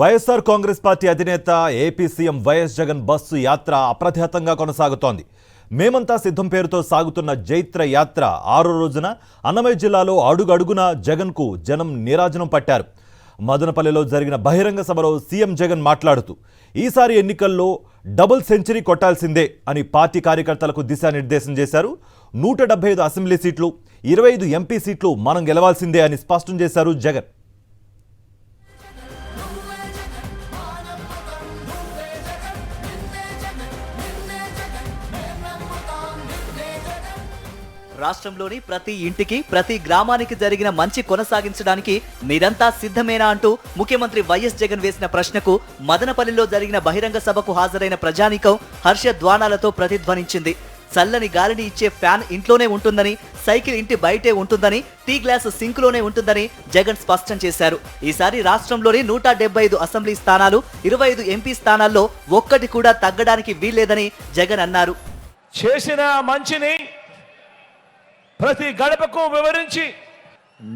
YSR Congress party అధినేత AP CM YS Jagan bus యాత్ర అప్రతిహతంగా కొనసాగుతోంది. మేమంతా సిద్ధం పేరుతో సాగుతున్న జైత్ర యాత్ర 6వ రోజున అన్నమయ్య జిల్లాలో అడుగడుగున జగన్కు జనం నీరాజనం పట్టారు. మదనపల్లిలో జరిగిన బహిరంగ సభలో సీఎం జగన్ మాట్లాడుతూ ఈసారి ఎన్నికల్లో డబుల్ సెంచరీ కొట్టాల్సిందే అని పార్టీ కార్యకర్తలకు దిశానిర్దేశం చేశారు. 175 అసెంబ్లీ సీట్లు, 25 ఎంపీ సీట్లు మనం గెలవాల్సిందే అని స్పష్టం చేశారు జగన్. రాష్ట్రంలోని ప్రతి ఇంటికి ప్రతి గ్రామానికి జరిగిన మంచి కొనసాగించడానికి మీరంతా సిద్ధమేనా అంటూ ముఖ్యమంత్రి వైఎస్ జగన్ వేసిన ప్రశ్నకు మదనపల్లిలో జరిగిన బహిరంగ సభకు హాజరైన ప్రజానీకం హర్షధ్వానాలతో ప్రతిధ్వనించింది. చల్లని గాలిని ఇచ్చే ఫ్యాన్ ఇంట్లోనే ఉంటుందని, సైకిల్ ఇంటి బయటే ఉంటుందని, టీ గ్లాసు సింకులోనే ఉంటుందని జగన్ స్పష్టం చేశారు. ఈసారి రాష్ట్రంలోని 175 అసెంబ్లీ స్థానాలు, 25 ఎంపీ స్థానాల్లో ఒక్కటి కూడా తగ్గడానికి వీల్లేదని జగన్ అన్నారు. చేసిన మంచిని ప్రతి గడపకు వివరించి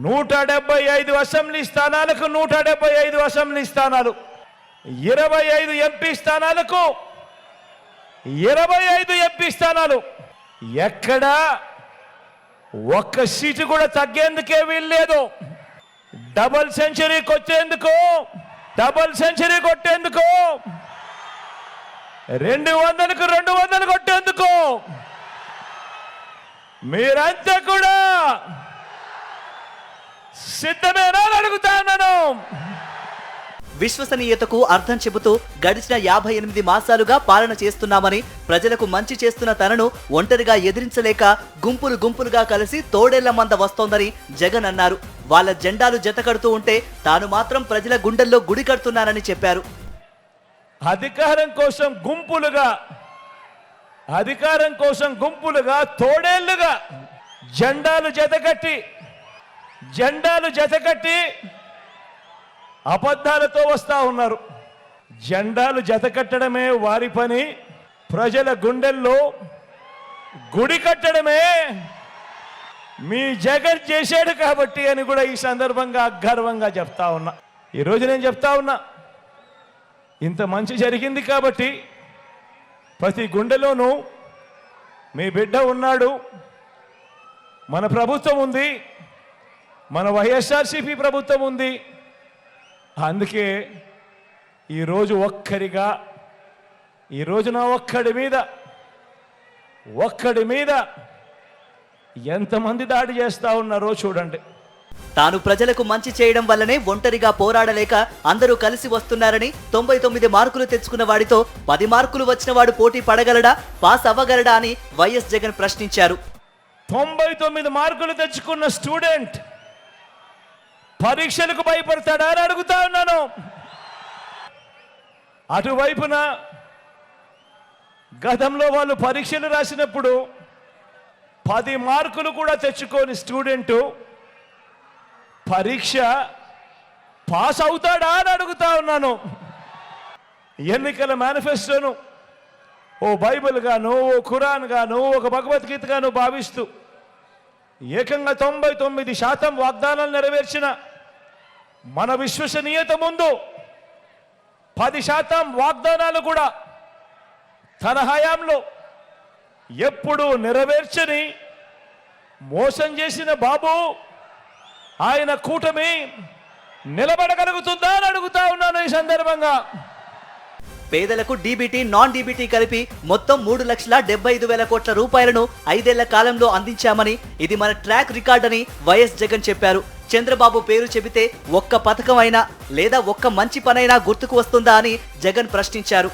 175 అసెంబ్లీ స్థానాలకు 175 అసెంబ్లీ స్థానాలు, 25 ఎంపీ స్థానాలకు 25 ఎంపీ స్థానాలు, ఎక్కడా ఒక్క సీటు కూడా తగ్గేందుకే వీల్లేదు. డబుల్ సెంచరీ కొట్టేందుకు 200కు 200 కొట్టేందుకు మీరంతా కూడా సిద్ధమేనా అడుగుతాను. విశ్వసనీయతకు అర్థం చెబుతూ గడిచిన 58 మాసాలుగా పాలన చేస్తున్నామని, ప్రజలకు మంచి చేస్తున్న తనను ఒంటరిగా ఎదిరించలేక గుంపులు గుంపులుగా కలిసి తోడేళ్ల మంద వస్తోందని జగన్ అన్నారు. వాళ్ళ జెండాలు జతకడుతూ ఉంటే తాను మాత్రం ప్రజల గుండెల్లో గుడి కడుతున్నానని చెప్పారు. అధికారం కోసం గుంపులుగా తోడేళ్లుగా జెండాలు జతకట్టి అబద్ధాలతో వస్తా ఉన్నారు. జెండాలు జతకట్టడమే వారి పని, ప్రజల గుండెల్లో గుడి కట్టడమే మీ జగన్ చేశాడు కాబట్టి అని కూడా ఈ సందర్భంగా గర్వంగా చెప్తా ఉన్నా. ఈరోజు నేను చెప్తా ఉన్నా, ఇంత మంచి జరిగింది కాబట్టి ప్రతి గుండెలోనూ మీ బిడ్డ ఉన్నాడు, మన ప్రభుత్వం ఉంది, మన వైఎస్ఆర్సీపీ ప్రభుత్వం ఉంది. అందుకే ఈరోజు ఒక్కడి మీద ఎంతమంది దాడి చేస్తా ఉన్నారో చూడండి. తాను ప్రజలకు మంచి చేయడం వల్లనే ఒంటరిగా పోరాడలేక అందరూ కలిసి వస్తున్నారని, 99 మార్కులు తెచ్చుకున్న వాడితో 10 మార్కులు వచ్చిన వాడు పోటీ పడగలడా, పాస్ అవ్వగలడా అని వైఎస్ జగన్ ప్రశ్నించారు. 99 మార్కులు తెచ్చుకున్న స్టూడెంట్ పరీక్షలకు భయపడతాడా అని అడుగుతా ఉన్నాను. అటువైపున గతంలో వాళ్ళు పరీక్షలు రాసినప్పుడు 10 మార్కులు కూడా తెచ్చుకోని స్టూడెంటు పరీక్ష పాస్ అవుతాడా అని అడుగుతా ఉన్నాను. ఎన్నికల మేనిఫెస్టోను ఓ బైబిల్ గాను, ఓ ఖురాన్ గాను, ఒక భగవద్గీత గాను భావిస్తూ ఏకంగా 99% వాగ్దానాలు నెరవేర్చిన మన విశ్వసనీయత ముందు 10% వాగ్దానాలు కూడా తన హయాంలో ఎప్పుడు నెరవేర్చని మోసం చేసిన బాబు ఆయన కూటమి నిలబడగలుగుతుందా అని అడుగుతా ఉన్నాను. ఈ సందర్భంగా పేదలకు డీబీటీ, నాన్ డీబీటీ కలిపి మొత్తం 3,75,000 కోట్ల రూపాయలను 5 ఏళ్ల కాలంలో అందించామని, ఇది మన ట్రాక్ రికార్డ్ అని వైఎస్ జగన్ చెప్పారు. చంద్రబాబు పేరు చెబితే ఒక్క పథకం అయినా లేదా ఒక్క మంచి పనైనా గుర్తుకు వస్తుందా అని జగన్ ప్రశ్నించారు.